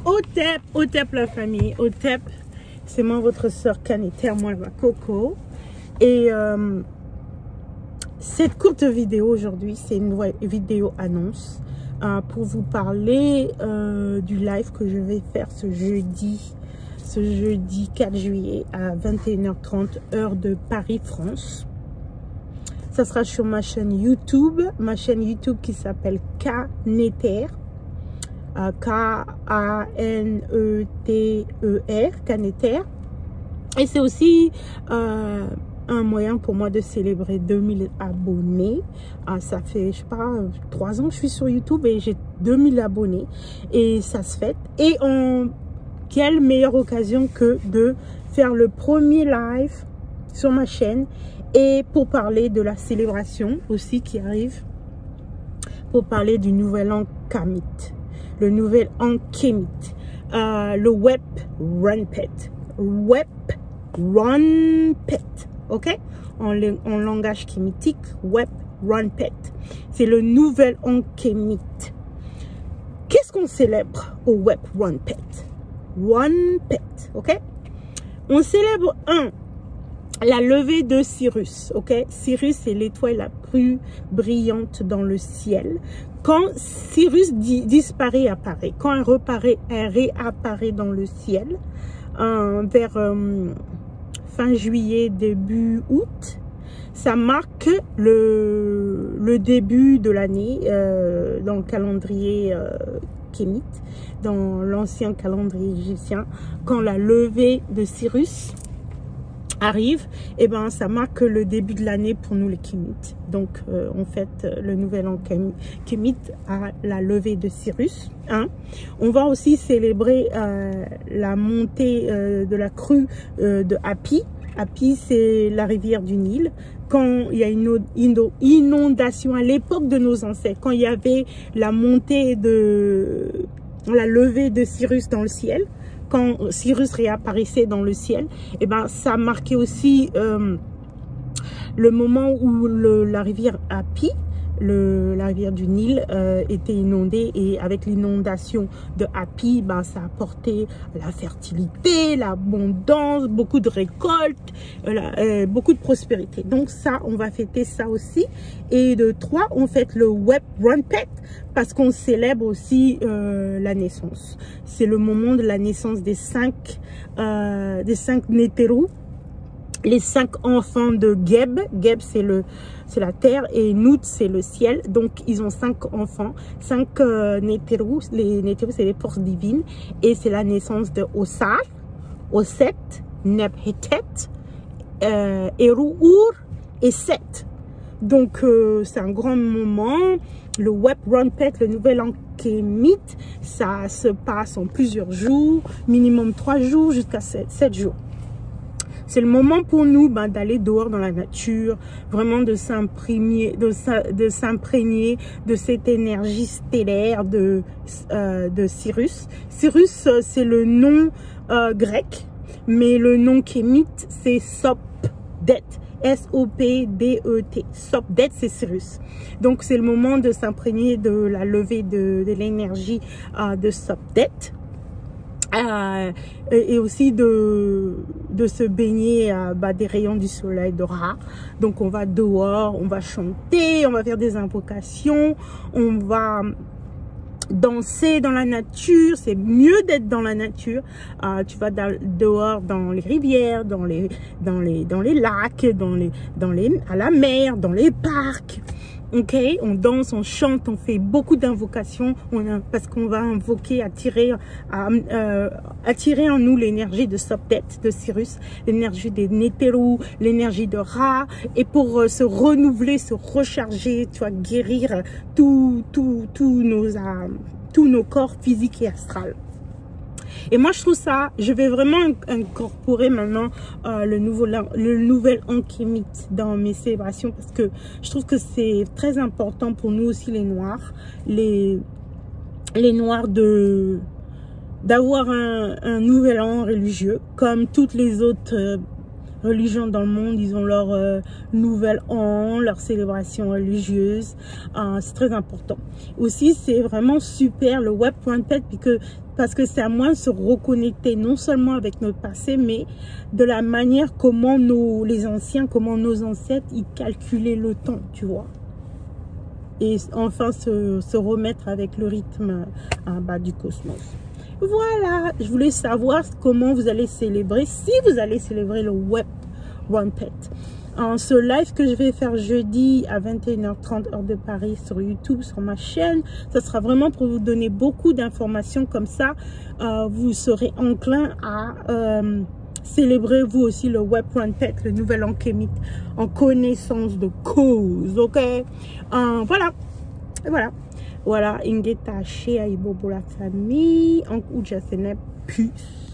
Otep la famille, Otep, c'est moi votre soeur Canétaire, moi la Coco. Et cette courte vidéo aujourd'hui, c'est une nouvelle vidéo annonce pour vous parler du live que je vais faire ce jeudi 4 juillet à 21h30 heure de Paris, France. Ça sera sur ma chaîne YouTube qui s'appelle Canétaire. K-A-N-E-T-E-R, Canétaire. Et c'est aussi un moyen pour moi de célébrer 2000 abonnés. Ça fait, je sais pas, 3 ans que je suis sur YouTube et j'ai 2000 abonnés. Et ça se fête. Et quelle meilleure occasion que de faire le premier live sur ma chaîne et pour parler de la célébration aussi qui arrive, pour parler du nouvel an Kamit. Le nouvel an Kémit, le Wep Runpet, ok, en langage kémitique, Wep Runpet, c'est le nouvel an Kémit. Qu'est-ce qu'on célèbre au Wep Runpet? Ok, on célèbre la levée de Cyrus, ok. Cyrus est l'étoile la plus brillante dans le ciel. Quand Cyrus disparaît, apparaît. Quand elle réapparaît dans le ciel, vers fin juillet, début août, ça marque le début de l'année dans le calendrier kémite, dans l'ancien calendrier égyptien. Quand la levée de Cyrus arrive, et ben ça marque le début de l'année pour nous les Kémites. Donc on fête le nouvel an Kémite à la levée de Cyrus. On va aussi célébrer la montée de la crue de Hapi. Hapi, c'est la rivière du Nil. Quand il y a une inondation à l'époque de nos ancêtres, quand il y avait la montée de la levée de Cyrus dans le ciel, quand Cyrus réapparaissait dans le ciel, et ben ça marquait aussi le moment où la rivière Hapi, la rivière du Nil, était inondée, et avec l'inondation de Hapi, ben ça apportait la fertilité, l'abondance, beaucoup de récoltes, beaucoup de prospérité. Donc ça, on va fêter ça aussi. Et de 3, on fête le Wep Runpet parce qu'on célèbre aussi la naissance. C'est le moment de la naissance des 5 Nétérou, les 5 enfants de Geb. Geb, c'est la terre, et Nout, c'est le ciel. Donc ils ont 5 enfants, 5 Nétérou. Les Nétérou, c'est les forces divines, et c'est la naissance de Osar, Oset, Nebhetet, Eruur et Set. Donc c'est un grand moment. Le Wep Runpet, le nouvel an Kémit, ça se passe en plusieurs jours, minimum 3 jours jusqu'à 7 jours. C'est le moment pour nous d'aller dehors dans la nature, vraiment de s'imprégner de cette énergie stellaire de Cyrus. Cyrus, c'est le nom grec, mais le nom kémite, c'est Sopdet. S-O-P-D-E-T. Sopdet, c'est Cyrus. Donc, c'est le moment de s'imprégner de la levée de l'énergie de Sopdet. Et aussi de se baigner des rayons du soleil de Ra. Donc, on va dehors, on va chanter, on va faire des invocations, on va danser dans la nature. C'est mieux d'être dans la nature. Tu vas dehors dans les rivières, dans les lacs, à la mer, dans les parcs. Ok, on danse, on chante, on fait beaucoup d'invocations parce qu'on va invoquer, attirer en nous l'énergie de Sopdet, de Cyrus, l'énergie des Nétérou, l'énergie de Ra, et pour se renouveler, se recharger, tu vois, guérir tous nos corps physiques et astrales. Et moi, je trouve ça, je vais vraiment incorporer maintenant le nouvel an kémite dans mes célébrations, parce que je trouve que c'est très important pour nous aussi, les Noirs, les Noirs, d'avoir un nouvel an religieux, comme toutes les autres religions dans le monde, ils ont leur nouvel an, leur célébration religieuse. C'est très important. Aussi, c'est vraiment super le Web.pet parce que c'est à moi de se reconnecter non seulement avec notre passé, mais de la manière comment les anciens, comment nos ancêtres, ils calculaient le temps, tu vois. Et enfin se remettre avec le rythme du cosmos. Voilà, je voulais savoir comment vous allez célébrer, si vous allez célébrer le Web.pet. Ce live que je vais faire jeudi à 21h30 heure de Paris sur YouTube, sur ma chaîne, ça sera vraiment pour vous donner beaucoup d'informations comme ça. Vous serez enclin à célébrer vous aussi le Web.pet, le nouvel an kémique, en connaissance de cause, ok? Voilà, voilà. Voilà, ingeta chez Aibobo la famille, en Oudjasene, puce.